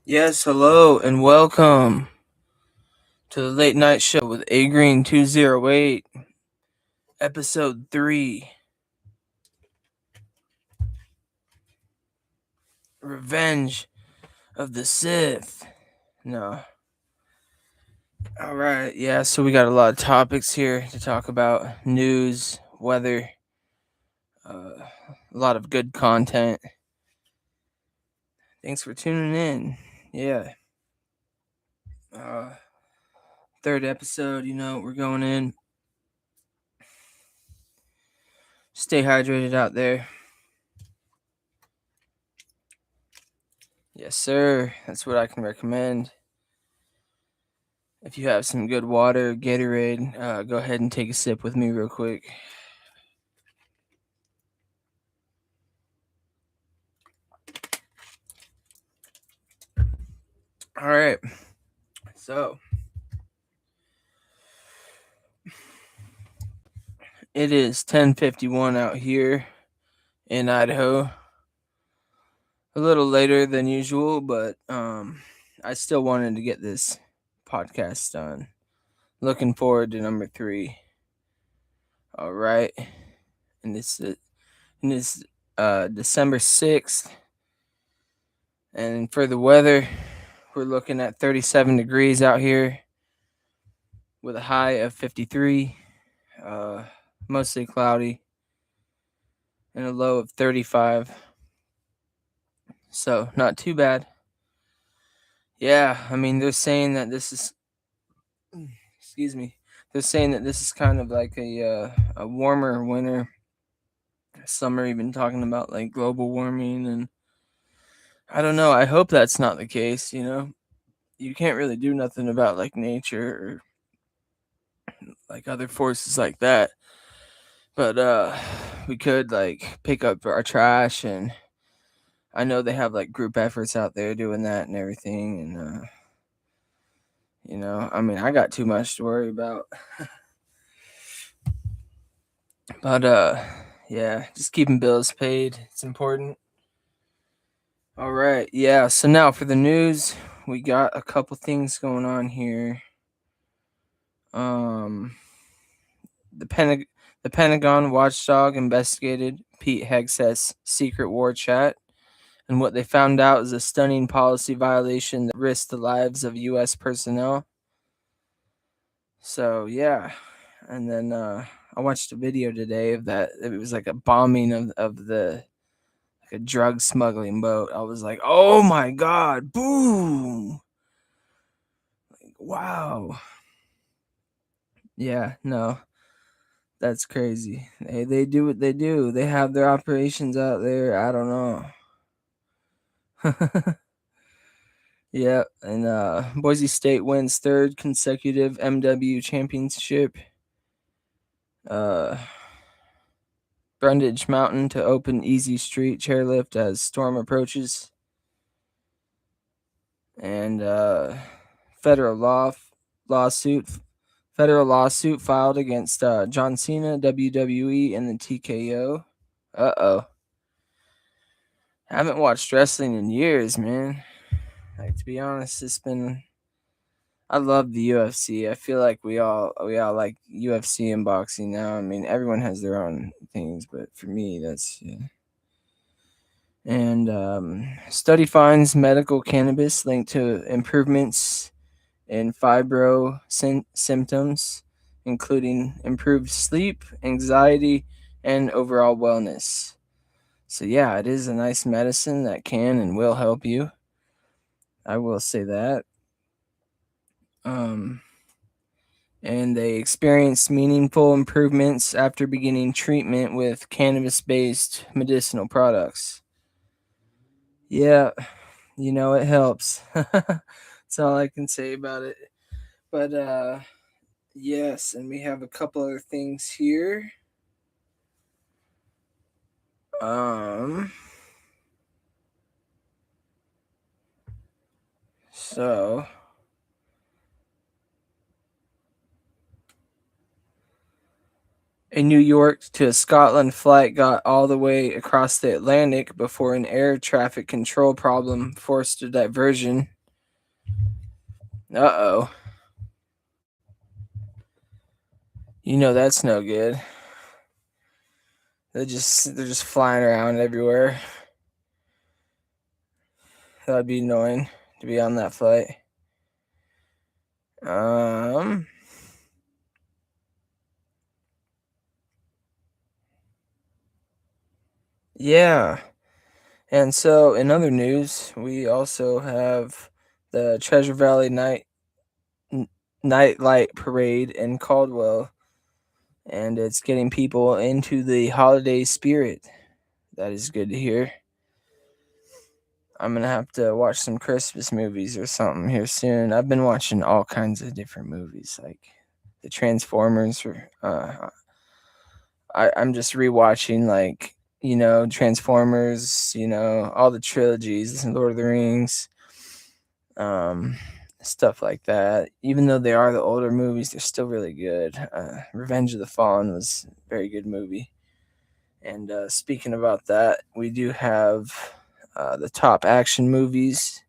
Yes, hello and welcome to the late night show with Agreen208, episode 3, Revenge of the Sith. No. Alright, yeah, so we got a lot of topics here to talk about. News, weather, a lot of good content. Thanks for tuning in. Yeah. Uh, Third episode, we're going in. Stay hydrated out there. Yes, sir. That's what I can recommend. If you have some good water, Gatorade, go ahead and take a sip with me real quick. All right. So, it is 10:51 out here in Idaho. A little later than usual, but I still wanted to get this podcast done. Looking forward to number 3. All right. And this December 6th. And for the weather, we're looking at 37 degrees out here with a high of 53. Mostly cloudy, and a low of 35. So, not too bad. Yeah, I mean, they're saying that this is, excuse me, they're saying that this is kind of like a warmer winter. Some are even talking about like global warming, and I don't know. I hope that's not the case, You can't really do nothing about like nature or like other forces like that. But we could like pick up our trash, and I know they have like group efforts out there doing that and everything, and I mean, I got too much to worry about. But yeah, just keeping bills paid. It's important. All right, yeah. So now for the news, we got a couple things going on here. Um, the Pentagon watchdog investigated Pete Hegseth's secret war chat, and what they found out is a stunning policy violation that risked the lives of U.S. personnel. So yeah, and then I watched a video today of that. It was like a bombing of the like a drug smuggling boat. I was like, oh my god, boom! Like, wow. Yeah, no, that's crazy. They do what they do. They have their operations out there. I don't know. Yeah, and Boise State wins third consecutive MW championship. Uh, Brundage Mountain to open Easy Street chairlift as storm approaches. And federal lawsuit filed against John Cena, WWE, and the TKO. Uh-oh. Haven't watched wrestling in years, man. Like, to be honest, I love the UFC. I feel like we all like UFC and boxing now. I mean, everyone has their own things, but for me, that's yeah. And study finds medical cannabis linked to improvements in fibro symptoms, including improved sleep, anxiety, and overall wellness. So yeah, it is a nice medicine that can and will help you. I will say that. Um, and they experienced meaningful improvements after beginning treatment with cannabis-based medicinal products. Yeah, it helps. That's all I can say about it. But yes, and we have a couple other things here. Um so A New York to Scotland flight got all the way across the Atlantic before an air traffic control problem forced a diversion. Uh oh. You know that's no good. They're just flying around everywhere. That'd be annoying to be on that flight. Um yeah. And so in other news, we also have the Treasure Valley Nightlight Parade in Caldwell, and it's getting people into the holiday spirit. That is good to hear. I'm gonna have to watch some Christmas movies or something here soon. I've been watching all kinds of different movies, like the Transformers. I'm just rewatching, like, Transformers. All the trilogies, Lord of the Rings, um, stuff like that. Even though they are the older movies, they're still really good. Revenge of the Fallen was a very good movie. And speaking about that, we do have the top action movies.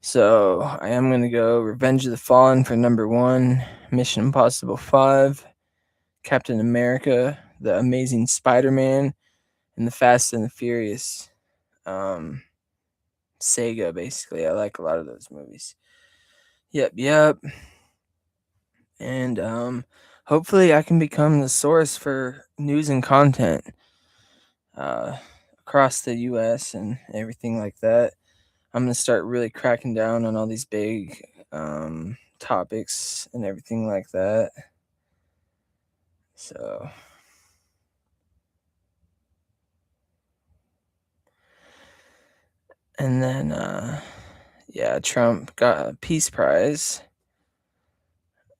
So I am going to go Revenge of the Fallen for number one, Mission Impossible 5, Captain America, The Amazing Spider-Man, and The Fast and the Furious. Sega, basically. I like a lot of those movies. Yep. And hopefully I can become the source for news and content uh, across the U.S. and everything like that. I'm gonna start really cracking down on all these big topics and everything like that. So, and then yeah, Trump got a Peace Prize,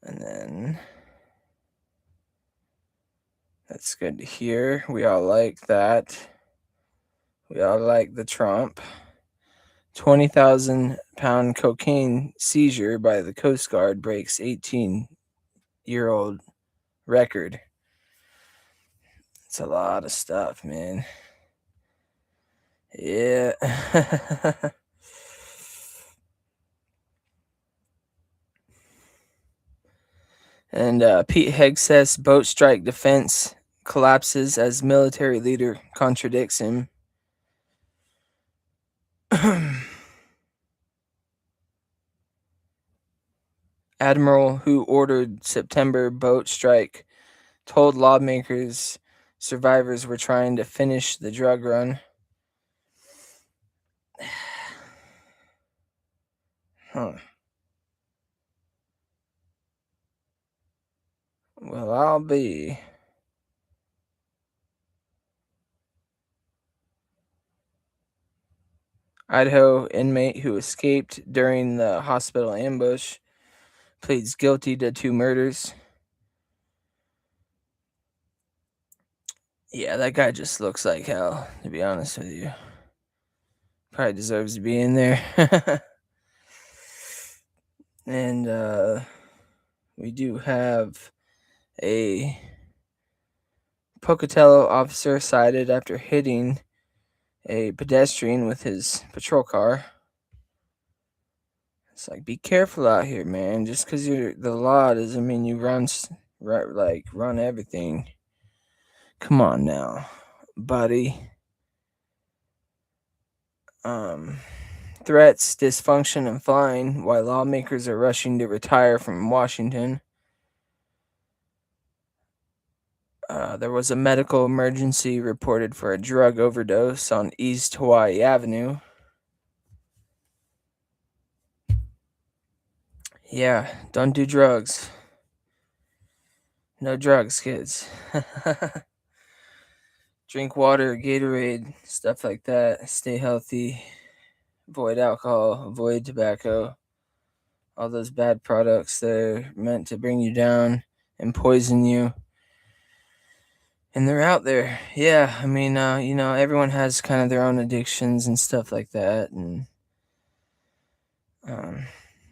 and then that's good to hear. We all like that. We all like the Trump. 20,000-pound cocaine seizure by the Coast Guard breaks 18-year-old record. It's a lot of stuff, man. Yeah. And Pete Hegseth's boat strike defense collapses as military leader contradicts him. Admiral who ordered September boat strike told lawmakers survivors were trying to finish the drug run. Huh. Well, I'll be. Idaho inmate who escaped during the hospital ambush pleads guilty to 2 murders. Yeah, that guy just looks like hell, to be honest with you. Probably deserves to be in there. And we do have a Pocatello officer cited after hitting a pedestrian with his patrol car. It's like, be careful out here, man. Just because you're the law doesn't mean you run everything. Come on now, buddy. Threats, dysfunction, and flying while lawmakers are rushing to retire from Washington. There was a medical emergency reported for a drug overdose on East Hawaii Avenue. Yeah, don't do drugs. No drugs, kids. Drink water, Gatorade, stuff like that. Stay healthy. Avoid alcohol, avoid tobacco. All those bad products that are meant to bring you down and poison you. And they're out there. Yeah, I mean, everyone has kind of their own addictions and stuff like that. And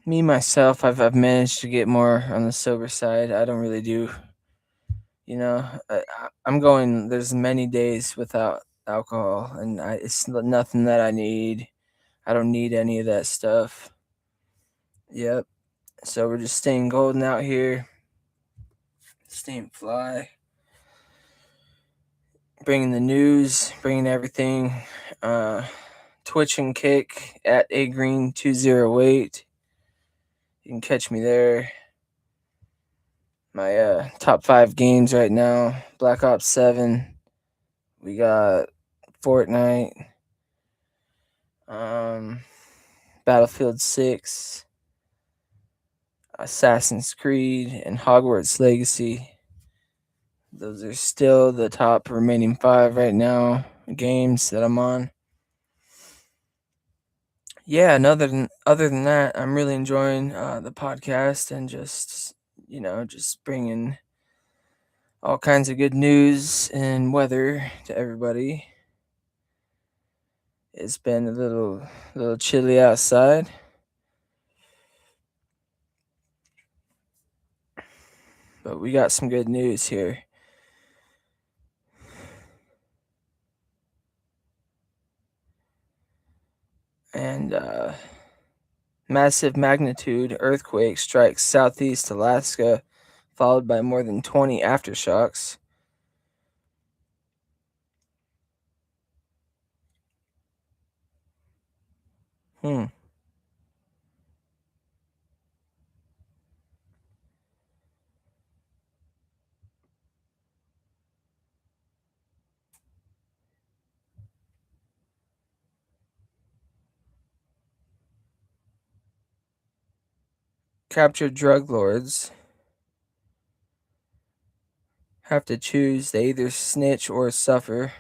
me, myself, I've managed to get more on the sober side. I don't really do I'm going. There's many days without alcohol, and it's nothing that I need. I don't need any of that stuff. Yep. So we're just staying golden out here, staying fly, bringing the news, bringing everything. Uh, Twitch and Kick at Agreen208. You can catch me there. My top 5 games right now: Black Ops 7. We got Fortnite, Battlefield 6, Assassin's Creed, and Hogwarts Legacy. Those are still the top remaining 5 right now games that I'm on. Yeah, and other than that, I'm really enjoying the podcast and just bringing all kinds of good news and weather to everybody. It's been a little chilly outside, but we got some good news here. And massive magnitude earthquake strikes southeast Alaska, followed by more than 20 aftershocks. Hmm. Captured drug lords have to choose. They either snitch or suffer.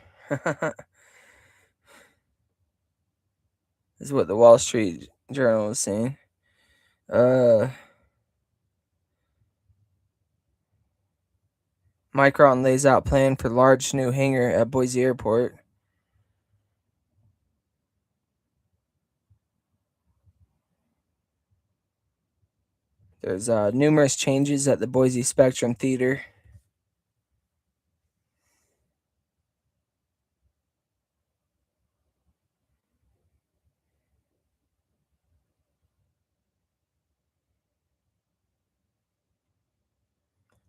This is what the Wall Street Journal is saying. Micron lays out plan for large new hangar at Boise Airport. There's numerous changes at the Boise Spectrum Theater.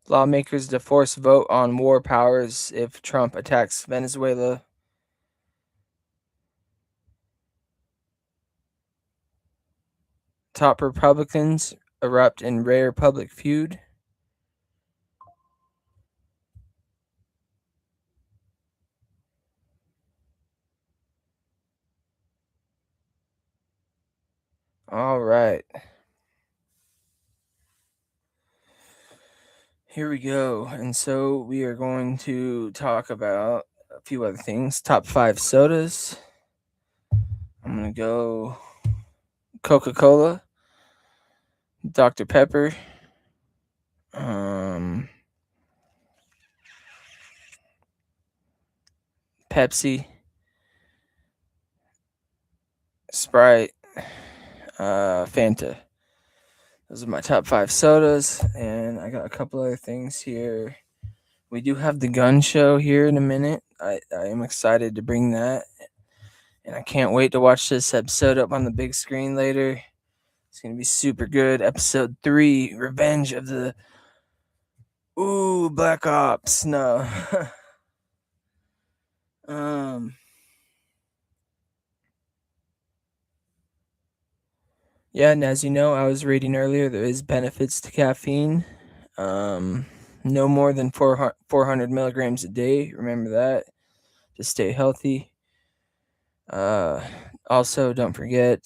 Lawmakers to force vote on war powers if Trump attacks Venezuela. Top Republicans erupt in rare public feud. All right. Here we go. And so we are going to talk about a few other things. Top 5 sodas. I'm going to go Coca-Cola, Dr. Pepper, Pepsi, Sprite, Fanta. Those are my top 5 sodas, and I got a couple other things here. We do have the gun show here in a minute. I am excited to bring that, and I can't wait to watch this episode up on the big screen later. It's going to be super good. Episode 3, Revenge of the... Ooh, Black Ops. No. Yeah, and as you know, I was reading earlier, there is benefits to caffeine. No more than 400 milligrams a day. Remember that to stay healthy. Also, don't forget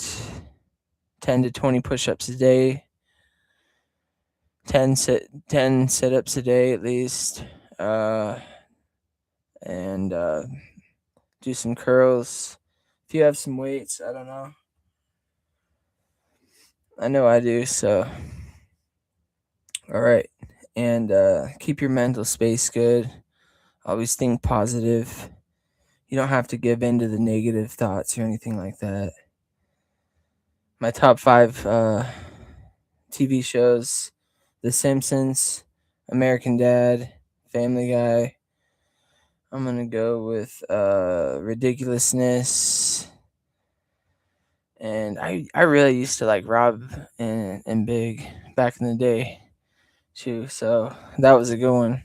10 to 20 push-ups a day. 10 sit-ups a day at least. And do some curls. If you have some weights, I don't know. I know I do, so all right. And keep your mental space good. Always think positive. You don't have to give in to the negative thoughts or anything like that. My top 5 TV shows: The Simpsons, American Dad, Family Guy. I'm gonna go with Ridiculousness. And I really used to like Rob and Big back in the day too. So that was a good one.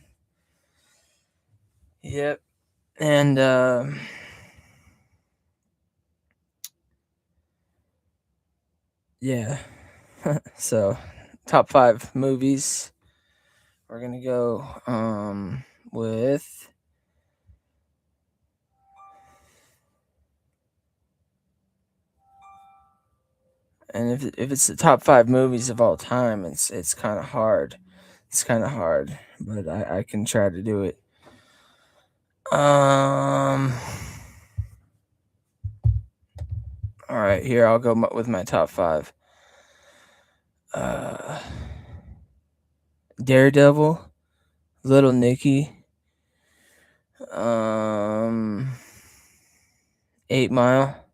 Yep. And yeah. So top 5 movies. We're gonna go with, and if it's the top 5 movies of all time, it's kind of hard. It's kind of hard, but I can try to do it. Um. All right, here I'll go with my top 5. Uh, Daredevil, Little Nicky, um, 8 Mile.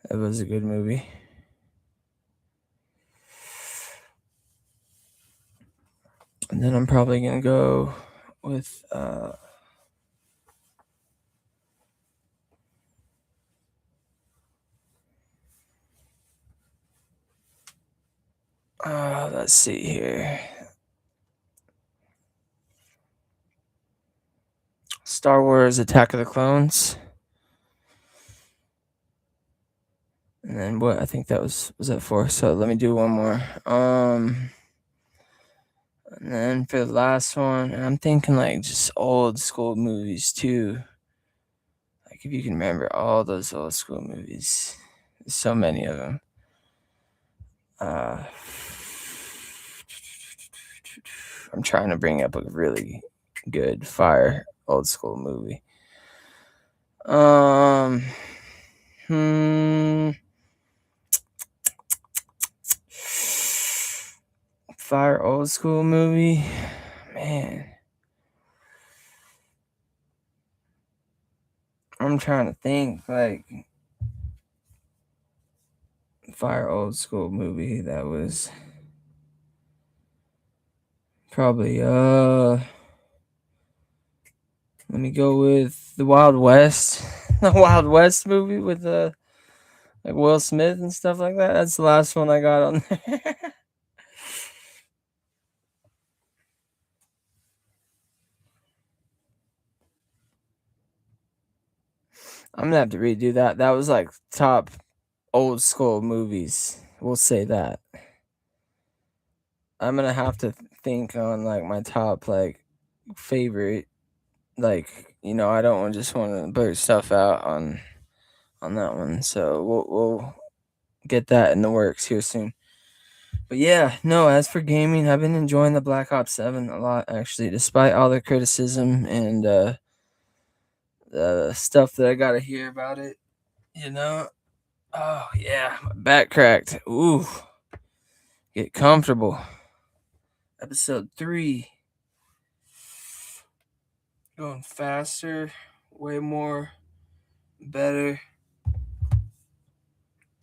That was a good movie. And then I'm probably gonna go with let's see here. Star Wars Attack of the Clones. And then what, I think that was that 4. So let me do one more. And then for the last one, and I'm thinking like just old school movies too. Like if you can remember all those old school movies. There's so many of them. I'm trying to bring up a really good fire old school movie. Fire old school movie, man. I'm trying to think like fire old school movie that was probably let me go with the Wild West. The Wild West movie with like Will Smith and stuff like that. That's the last one I got on there. I'm gonna have to redo that. That was like top old school movies. We'll say that. I'm gonna have to think on like my top like favorite, like I don't just want to blurt stuff out on that one. So we'll get that in the works here soon. But yeah, no. As for gaming, I've been enjoying the Black Ops 7 a lot actually, despite all the criticism and the stuff that I gotta hear about it. You know. Oh yeah, my back cracked. Ooh, get comfortable. Episode 3. Going faster, way more, better,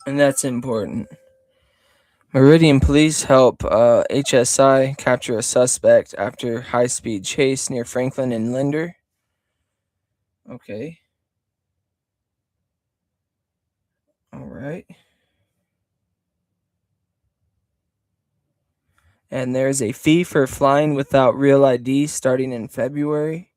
and that's important. Meridian police help HSI capture a suspect after high-speed chase near Franklin and Linder. Okay. All right. And there's a fee for flying without real ID starting in February.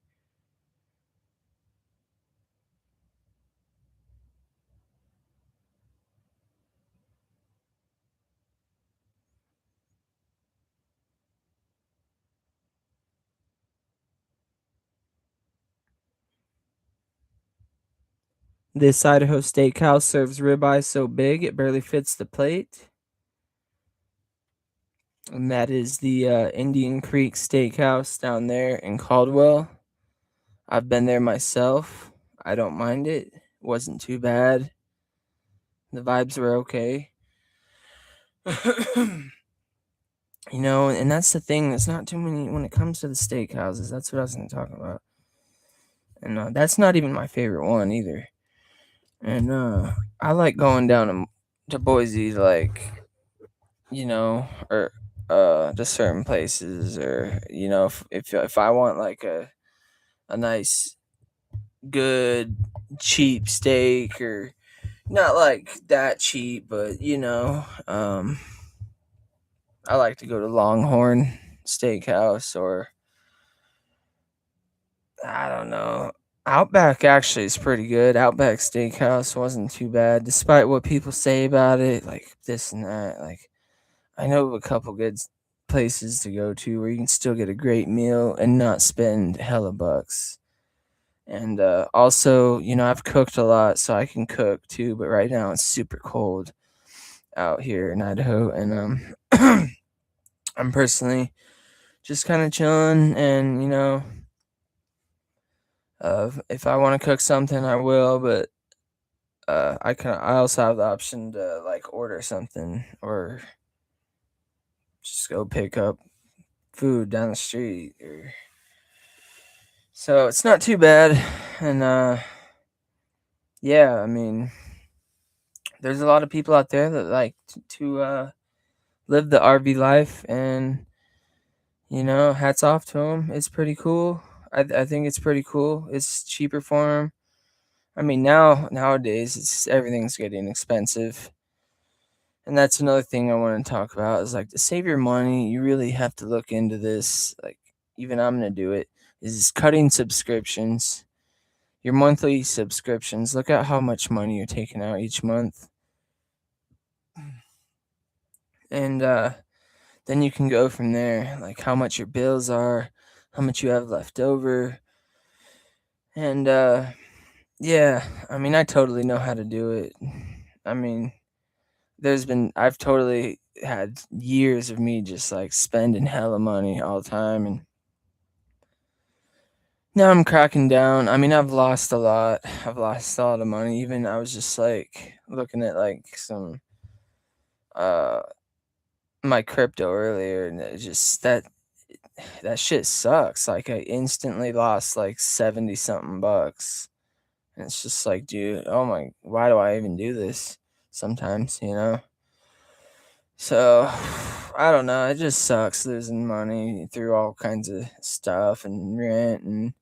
This Idaho steakhouse serves ribeye so big it barely fits the plate. And that is the Indian Creek Steakhouse down there in Caldwell. I've been there myself. I don't mind it. It wasn't too bad. The vibes were okay. And that's the thing. There's not too many when it comes to the steakhouses. That's what I was going to talk about. And that's not even my favorite one either. And I like going down to Boise, like, or to certain places, or if I want like a nice good cheap steak, or not like that cheap, but I like to go to Longhorn Steakhouse, or I don't know. Outback actually is pretty good. Outback Steakhouse wasn't too bad, despite what people say about it, like this and that. Like, I know of a couple good places to go to where you can still get a great meal and not spend hella bucks. And also, I've cooked a lot, so I can cook too. But right now it's super cold out here in Idaho, and I'm personally just kind of chilling, and if I want to cook something, I will. But I also have the option to like order something, or just go pick up food down the street. So it's not too bad, and yeah, I mean, there's a lot of people out there that like to live the RV life, and hats off to them. It's pretty cool. I think it's pretty cool. It's cheaper for them. I mean, nowadays it's everything's getting expensive, and that's another thing I want to talk about is like to save your money. You really have to look into this. Like, even I'm gonna do it. Is cutting subscriptions, your monthly subscriptions. Look at how much money you're taking out each month, and then you can go from there. Like how much your bills are, how much you have left over, and yeah. I mean, I totally know how to do it. I mean, I've totally had years of me just like spending hella money all the time, and now I'm cracking down. I mean, I've lost a lot. I've lost a lot of money. Even I was just like looking at like some uh my crypto earlier, and it just that shit sucks. Like, I instantly lost like 70 something bucks. And it's just like, dude, oh my, why do I even do this sometimes? So, I don't know. It just sucks losing money through all kinds of stuff and rent and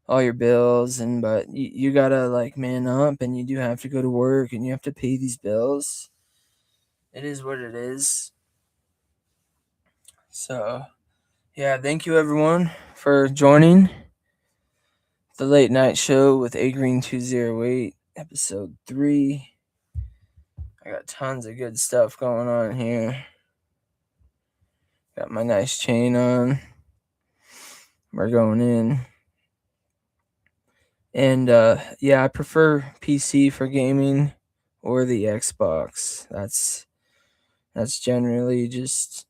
all your bills. But you gotta like man up, and you do have to go to work, and you have to pay these bills. It is what it is. So, yeah, thank you everyone for joining the late night show with Agreen208, episode 3. I got tons of good stuff going on here. Got my nice chain on. We're going in. And yeah, I prefer PC for gaming, or the Xbox. That's generally just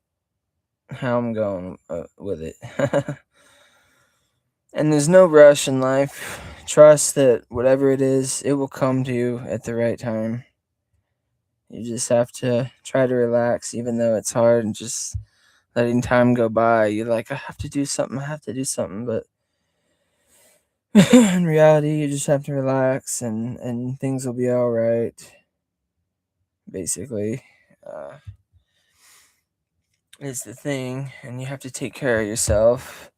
how I'm going with it. And there's no rush in life. Trust that whatever it is, it will come to you at the right time. You just have to try to relax, even though it's hard, and just letting time go by. You're like, I have to do something, but in reality, you just have to relax, and things will be all right. Basically, is the thing, and you have to take care of yourself.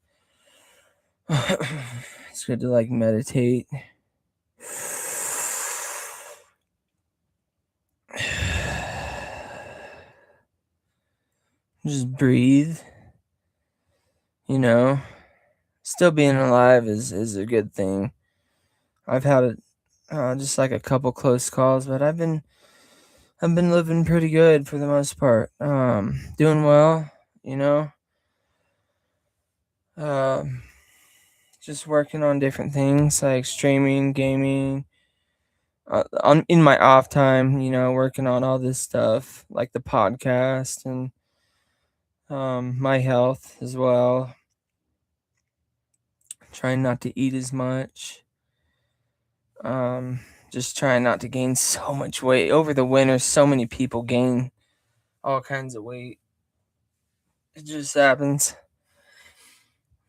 It's good to like meditate. Just breathe. Still being alive is a good thing. I've had just like a couple close calls, but I've been living pretty good for the most part. Doing well, you know. Um, just working on different things like streaming, gaming. On in my off time, working on all this stuff like the podcast, and my health as well. Trying not to eat as much. Um, just trying not to gain so much weight. Over the winter, so many people gain all kinds of weight. It just happens.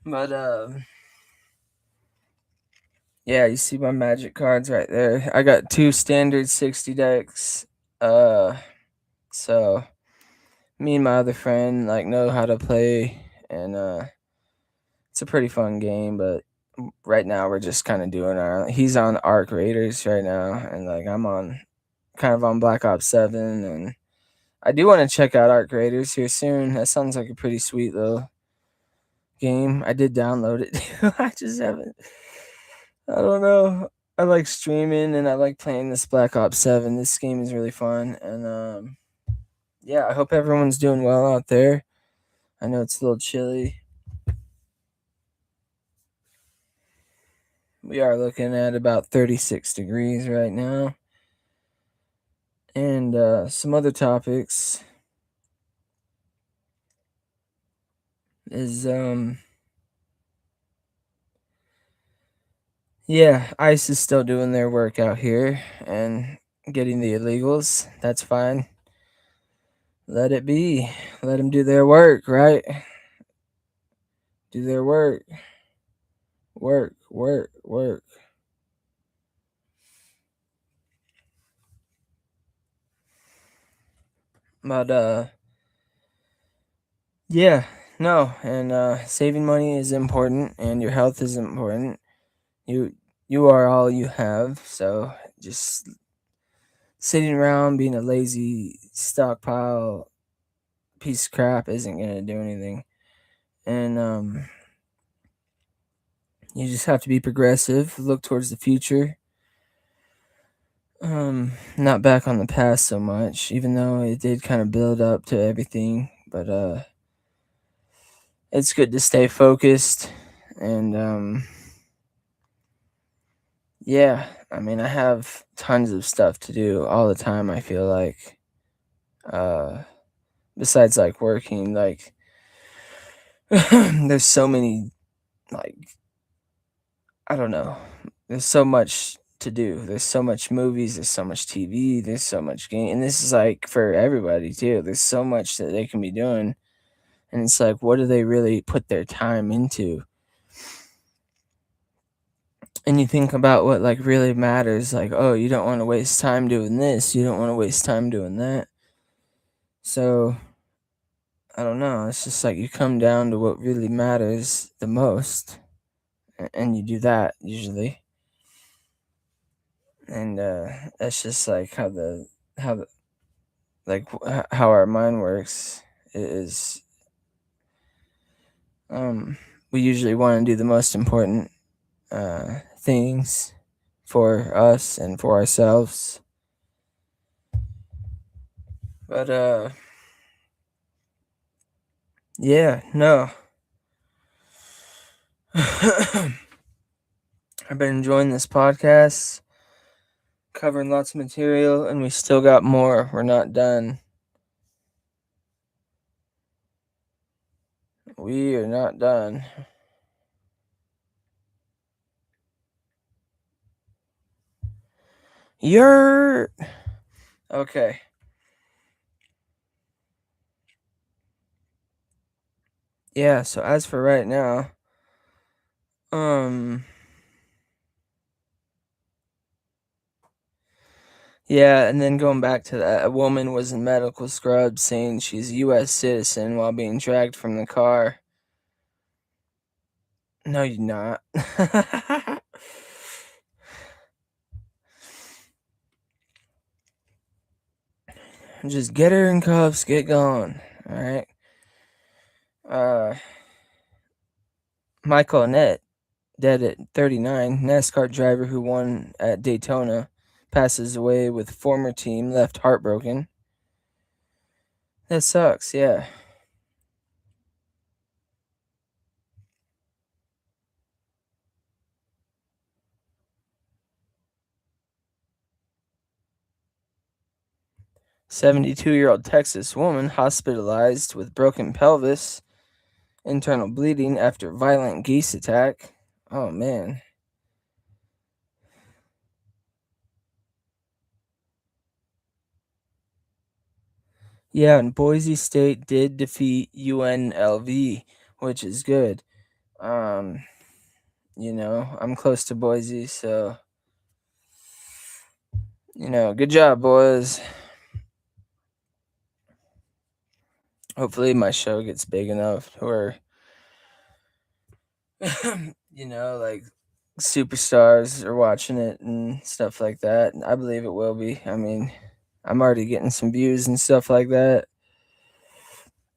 But yeah, you see my magic cards right there. I got 2 standard 60 decks. So me and my other friend like know how to play, and it's a pretty fun game. But right now we're just kind of doing our. He's on Arc Raiders right now, and like I'm on kind of on Black Ops 7, and I do want to check out Arc Raiders here soon. That sounds like a pretty sweet little game. I did download it too. I just haven't. I don't know. I like streaming and I like playing this Black Ops 7. This game is really fun, and yeah, I hope everyone's doing well out there. I know it's a little chilly. We are looking at about 36 degrees right now. And some other topics is yeah, ICE is still doing their work out here and getting the illegals. That's fine. Let it be. Let them do their work, right? Do their work. Work, work, work. But yeah, no, and saving money is important and your health is important. You you are all you have, so just sitting around being a lazy stockpile piece of crap isn't gonna do anything. And you just have to be progressive, look towards the future. Not back on the past so much, even though it did kind of build up to everything. But it's good to stay focused, and yeah, I mean, I have tons of stuff to do all the time. I feel like, uh, besides like working, like there's so many, like, I don't know, there's so much to do. There's so much movies. There's so much TV. There's so much game, and this is like for everybody too. There's so much that they can be doing, and it's like, what do they really put their time into? And you think about what like really matters, like, oh, you don't want to waste time doing this, you don't want to waste time doing that. So I don't know, it's just like you come down to what really matters the most, and you do that usually. And that's just like how the like how our mind works is we usually want to do the most important things for us and for ourselves. But yeah, no. I've been enjoying this podcast, covering lots of material, and we still got more. We're not done. We are not done. You're okay. Yeah, so as for right now, um yeah, and then going back to that, a woman was in medical scrubs saying she's a US citizen while being dragged from the car. No, you're not. Just get her in cuffs, get going. Alright. Uh Michael Annett, dead at 39, NASCAR driver who won at Daytona, passes away with former team left heartbroken. That sucks, yeah. "72-year-old Texas woman hospitalized with broken pelvis, internal bleeding after violent geese attack." Oh man. Yeah, and Boise State did defeat UNLV, which is good. Um, I'm close to Boise, so good job, boys. Hopefully, my show gets big enough where, like superstars are watching it and stuff like that. And I believe it will be. I mean, I'm already getting some views and stuff like that.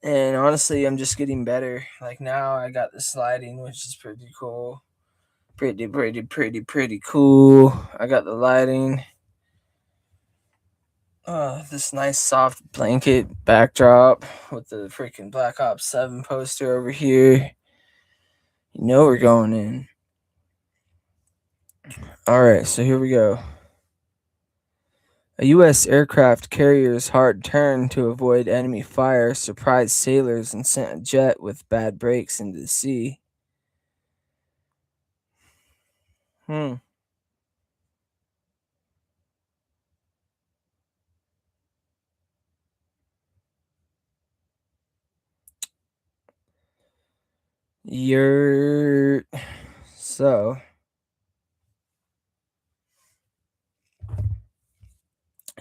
And honestly, I'm just getting better. Like now, I got the sliding, which is pretty cool. Pretty cool. I got the lighting. This nice soft blanket backdrop with the freaking Black Ops 7 poster over here. You know we're going in. Alright, so here we go. A U.S. aircraft carrier's hard turn to avoid enemy fire surprised sailors and sent a jet with bad brakes into the sea. Hmm. You're. So,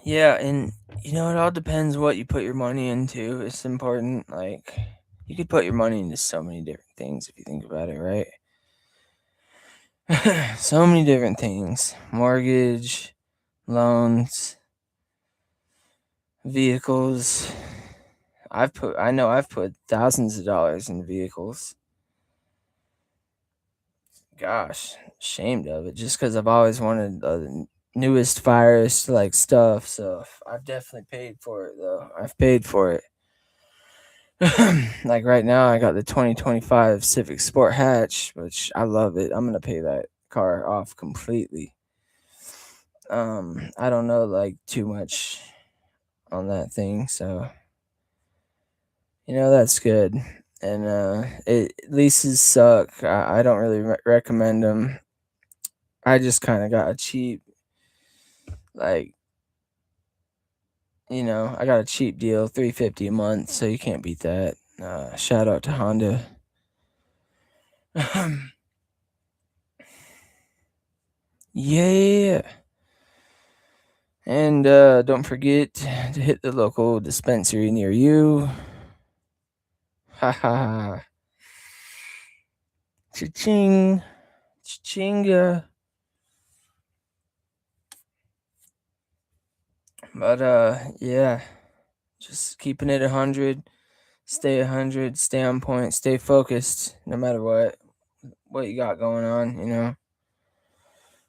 yeah, and it all depends what you put your money into. It's important. Like, you could put your money into so many different things if you think about it, right? So many different things: mortgage, loans, vehicles. I know I've put thousands of dollars in vehicles. Gosh, ashamed of it just because I've always wanted the newest, firest like stuff. So I've definitely paid for it though. I've paid for it. Like right now, I got the 2025 Civic Sport Hatch, which I love it. I'm gonna pay that car off completely. I don't know like too much on that thing, so that's good. And leases suck. I don't really recommend them. I just kind of got a cheap, like, I got a cheap deal, 350 a month, so you can't beat that. Shout out to Honda. Yeah. And don't forget to hit the local dispensary near you. Ha ha ha. Cha-ching. Cha-chinga. But yeah. Just keeping it 100. Stay 100. Stay on point. Stay focused no matter what you got going on.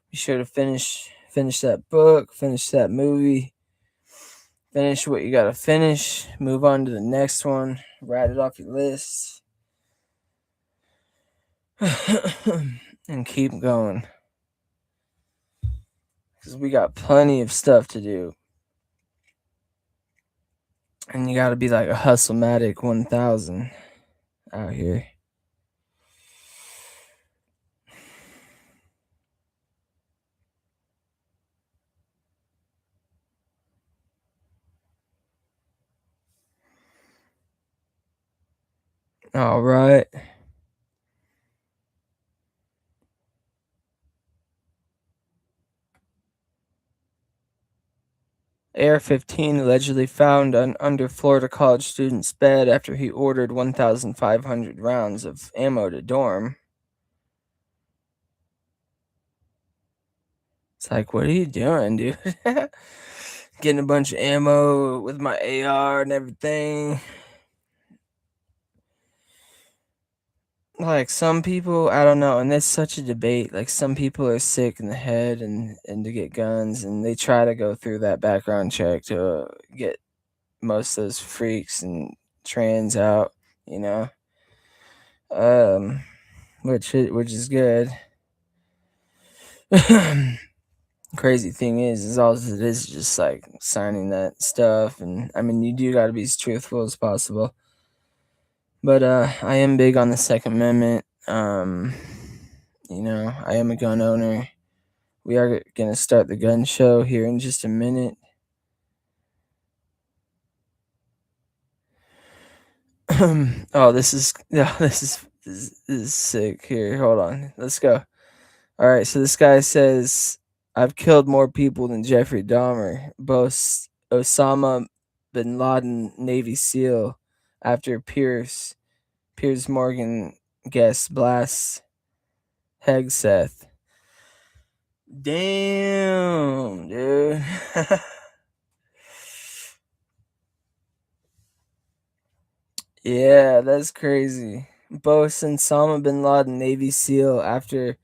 Be sure to finish that book, finish that movie, finish what you gotta finish, move on to the next one, write it off your list, and keep going. Because we got plenty of stuff to do. And you gotta be like a hustle-matic 1000 out here. All right. AR-15 allegedly found under Florida college student's bed after he ordered 1,500 rounds of ammo to dorm. It's like, what are you doing, dude? Getting a bunch of ammo with my AR and everything. Like some people, I don't know, and that's such a debate. Like some people are sick in the head and to get guns, and they try to go through that background check to get most of those freaks and trans out, you know. Which is good. Crazy thing is all it is just like signing that stuff, and I mean you do got to be as truthful as possible. But I am big on the Second Amendment. I am a gun owner. We are gonna start the gun show here in just a minute. Oh, this is sick. Here, hold on. Let's go. All right, so this guy says, "I've killed more people than Jeffrey Dahmer," boasts Osama bin Laden, Navy SEAL. after Piers Morgan guest blasts Hegseth. Damn, dude. Yeah, that's crazy. Bosun Osama bin Laden, Navy SEAL, after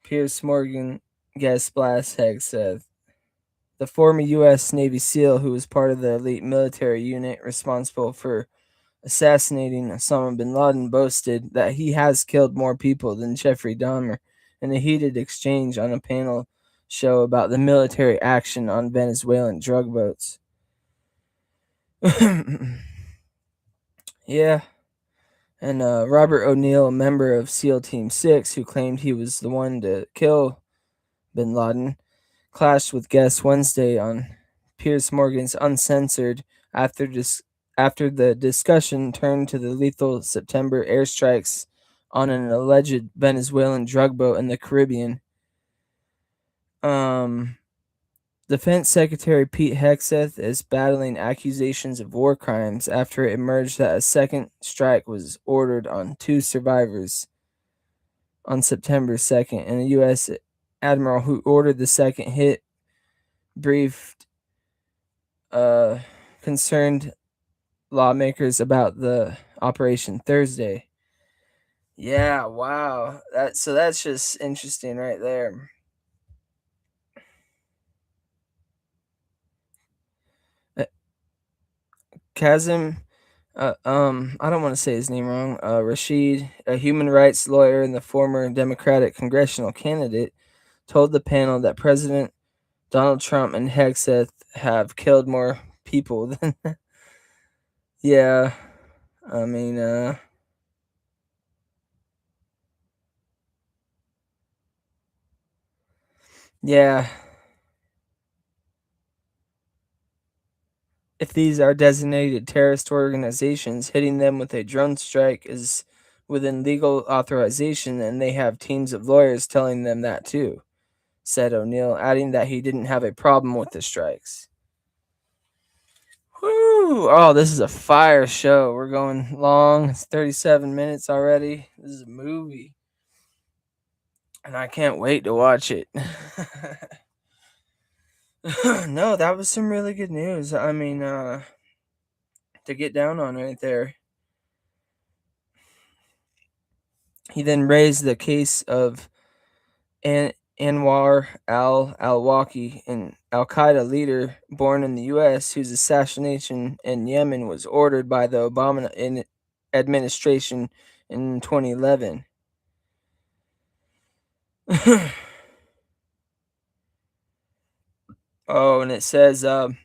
Piers Morgan guest blast Hegseth. The former U.S. Navy SEAL, who was part of the elite military unit responsible for assassinating Osama bin Laden, boasted that he has killed more people than Jeffrey Dahmer in a heated exchange on a panel show about the military action on Venezuelan drug boats. Yeah. And Robert O'Neill, a member of SEAL Team 6, who claimed he was the one to kill bin Laden, clashed with guests Wednesday on Piers Morgan's Uncensored after the discussion turned to the lethal September airstrikes on an alleged Venezuelan drug boat in the Caribbean. Defense Secretary Pete Hegseth is battling accusations of war crimes after it emerged that a second strike was ordered on two survivors on September 2nd, and a U.S. admiral who ordered the second hit briefed concerned lawmakers about the operation Thursday. Yeah, wow. That's just interesting right there. Uh, Kazim, I don't want to say his name wrong. Rashid, a human rights lawyer and the former Democratic congressional candidate, told the panel that President Donald Trump and Hegseth have killed more people than. Yeah, I mean, yeah. If these are designated terrorist organizations, hitting them with a drone strike is within legal authorization, and they have teams of lawyers telling them that too, said O'Neill, adding that he didn't have a problem with the strikes. Whew. Oh, this is a fire show. We're going long. It's 37 minutes already. This is a movie. And I can't wait to watch it. No, that was some really good news. I mean, to get down on right there. He then raised the case of Anwar al-Awlaki, an al-Qaeda leader born in the U.S. whose assassination in Yemen was ordered by the Obama administration in 2011. Oh, and it says that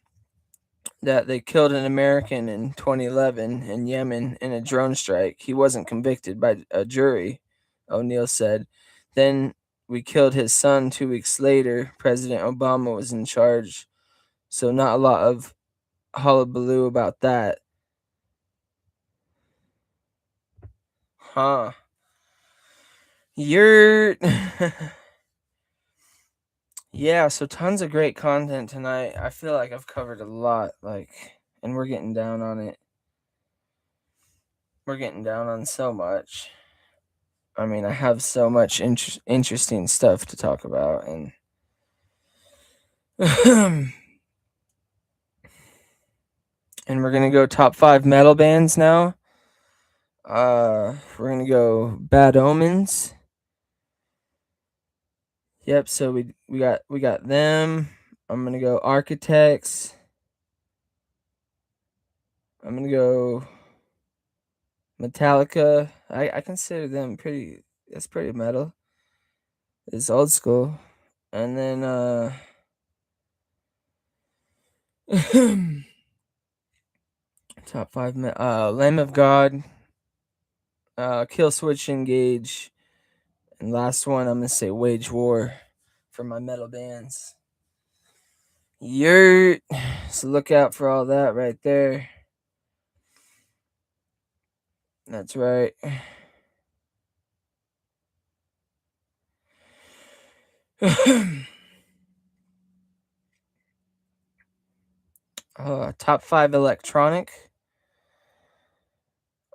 they killed an American in 2011 in Yemen in a drone strike. He wasn't convicted by a jury, O'Neill said. Then we killed his son 2 weeks later. President Obama was in charge. So not a lot of hullabaloo about that. Huh. You're. Yeah, so tons of great content tonight. I feel like I've covered a lot, and we're getting down on it. We're getting down on so much. I mean, I have so much interesting stuff to talk about, and and we're gonna go top 5 metal bands now. We're gonna go Bad Omens. Yep. So we got them. I'm gonna go Architects. I'm gonna go Metallica. I consider them pretty. That's pretty metal. It's old school, and then top 5 Lamb of God, Kill Switch Engage, and last one I'm gonna say Wage War for my metal bands. Yurt. So look out for all that right there. That's right. Top 5 electronic.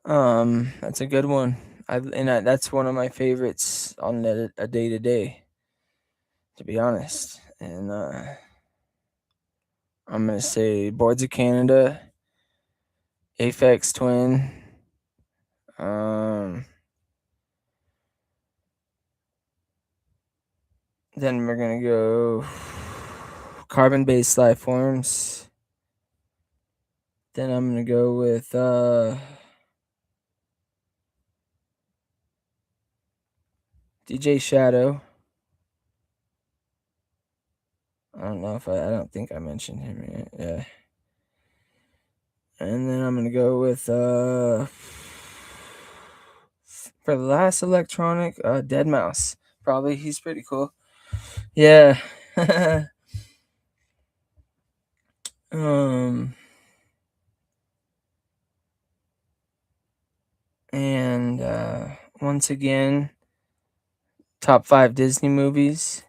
That's a good one. That's one of my favorites on a day to day, to be honest. And I'm gonna say Boards of Canada, Aphex Twin. Um, then we're gonna go carbon-based life forms. Then I'm gonna go with DJ Shadow. I don't think I mentioned him yet. Yeah. And then I'm gonna go with for the last electronic, Dead Mouse. Probably he's pretty cool. Yeah. um and once again, top 5 Disney movies.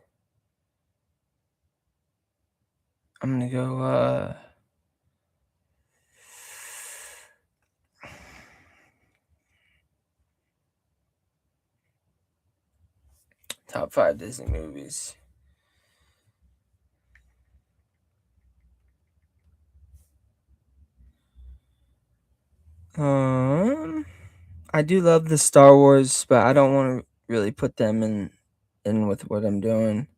I'm gonna go top 5 Disney movies. I do love the Star Wars, but I don't want to really put them in with what I'm doing.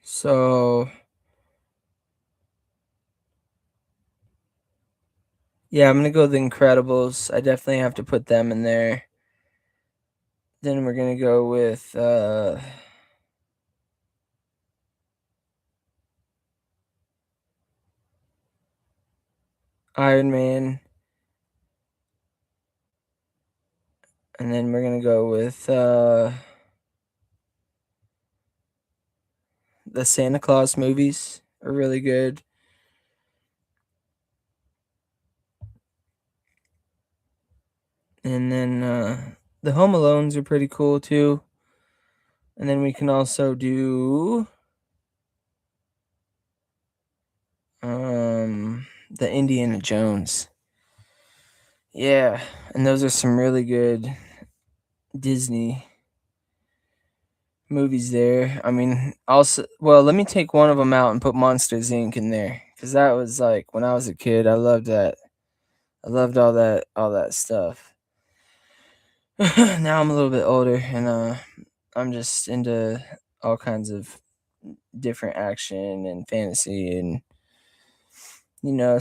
So yeah, I'm gonna go The Incredibles. I definitely have to put them in there. Then we're gonna go with Iron Man, and then we're gonna go with the Santa Claus movies are really good. And then the Home Alones are pretty cool too. And then we can also do the Indiana Jones. Yeah, and those are some really good Disney movies there. I mean, also, well, let me take one of them out and put Monsters Inc. in there because that was like when I was a kid. I loved that. I loved all that stuff. Now I'm a little bit older, and I'm just into all kinds of different action and fantasy and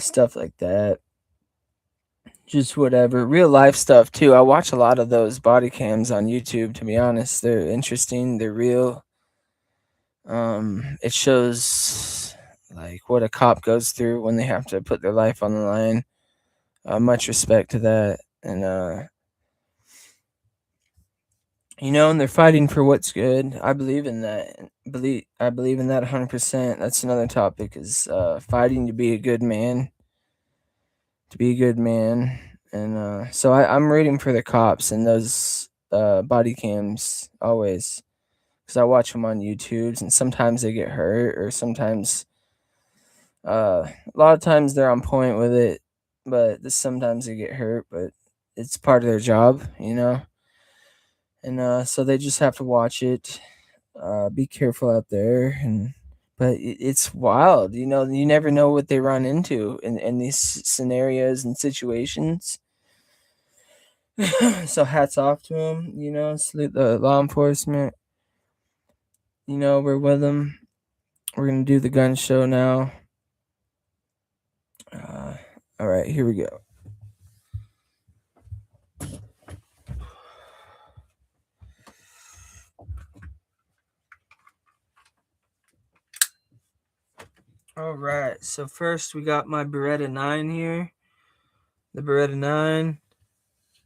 stuff like that. Just whatever real life stuff too. I watch a lot of those body cams on YouTube. To be honest, they're interesting. They're real. It shows like what a cop goes through when they have to put their life on the line. Much respect to that, and and they're fighting for what's good. I believe in that. I believe in that 100%. That's another topic is fighting to be a good man. To be a good man, and so I'm rooting for the cops and those body cams always because I watch them on YouTube's and sometimes they get hurt or sometimes a lot of times they're on point with it, but sometimes they get hurt. But it's part of their job. And so they just have to watch it. Be careful out there, but it's wild. You never know what they run into in these scenarios and situations. So hats off to them. Salute the law enforcement. We're with them. We're gonna do the gun show now. Uh, all right, here we go. All right, so first we got my Beretta 9 here. The Beretta 9,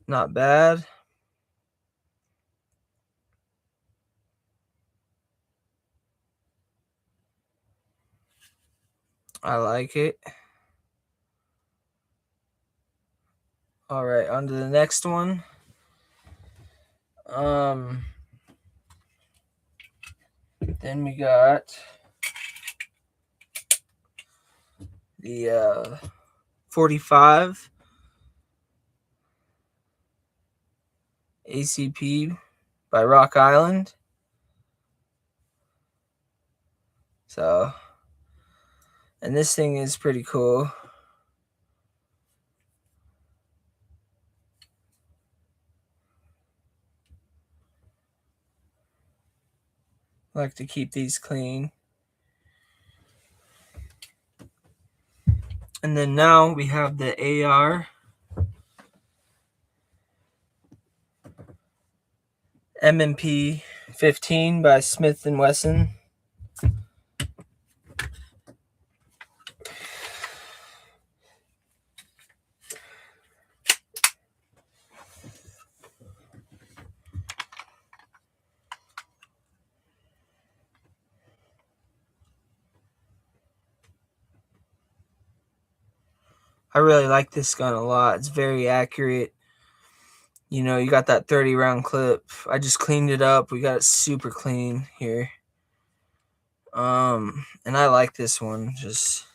not bad. I like it. All right, on to the next one. Then we got the 45 ACP by Rock Island. So, and this thing is pretty cool. I like to keep these clean. And then now we have the AR M&P 15 by Smith & Wesson. I really like this gun a lot. It's very accurate. You know, you got that 30 round clip. I just cleaned it up. We got it super clean here. And I like this one. Just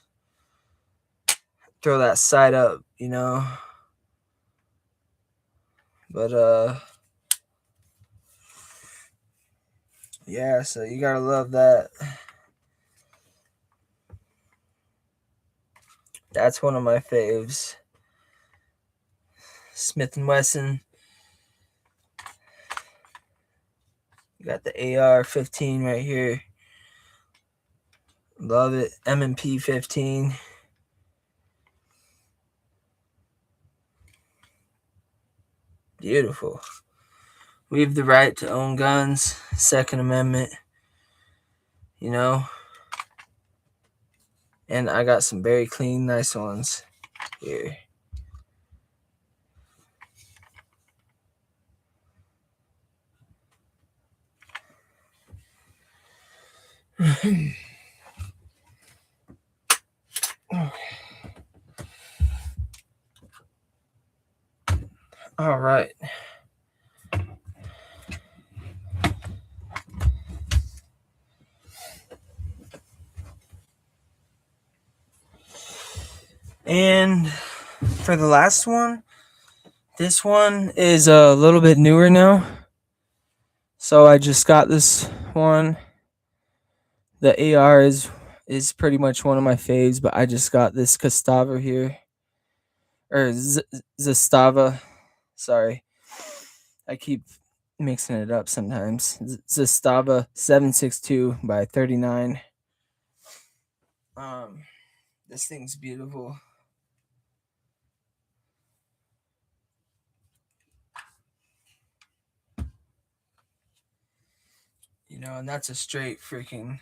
throw that sight up, you know. But yeah, so you gotta love that. That's one of my faves. Smith & Wesson. You got the AR-15 right here. Love it. M&P 15. Beautiful. We have the right to own guns. Second Amendment. You know. And I got some very clean, nice ones here. All right. And for the last one, this one is a little bit newer now. So I just got this one. The AR is pretty much one of my faves, but I just got this Zastava here. Or Zastava. Sorry. I keep mixing it up sometimes. Zastava 762 by 39. This thing's beautiful. You know, and that's a straight freaking.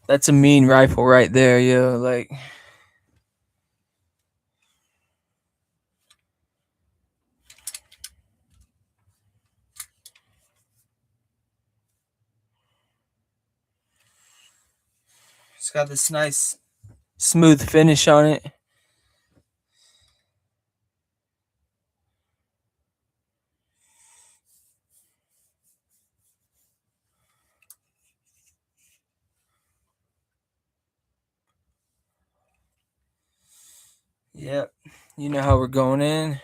That's a mean rifle right there, yo. Like, it's got this nice smooth finish on it. Yep. You know how we're going in.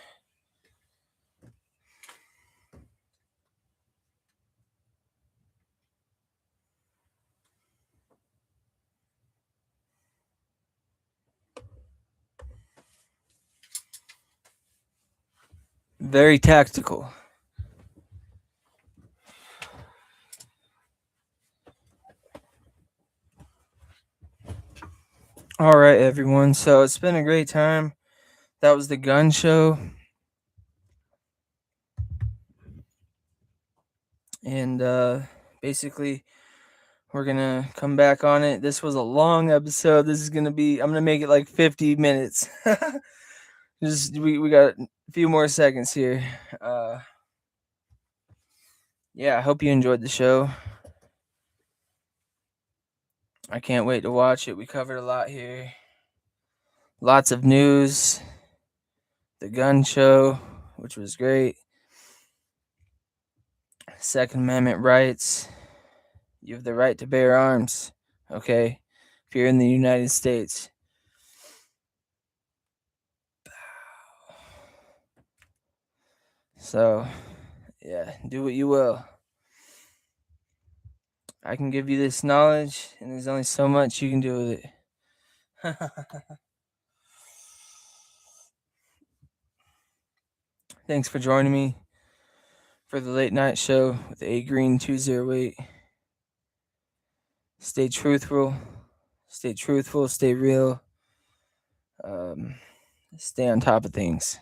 Very tactical. All right, everyone. So it's been a great time. That was the gun show. And basically, we're going to come back on it. This was a long episode. This is going to be, I'm going to make it like 50 minutes. we got a few more seconds here. Yeah, I hope you enjoyed the show. I can't wait to watch it. We covered a lot here. Lots of news. The gun show, which was great. Second Amendment rights. You have the right to bear arms, okay? If you're in the United States. So, yeah, do what you will. I can give you this knowledge, and there's only so much you can do with it. Thanks for joining me for the late night show with Agreen208. Stay truthful, stay real, stay on top of things.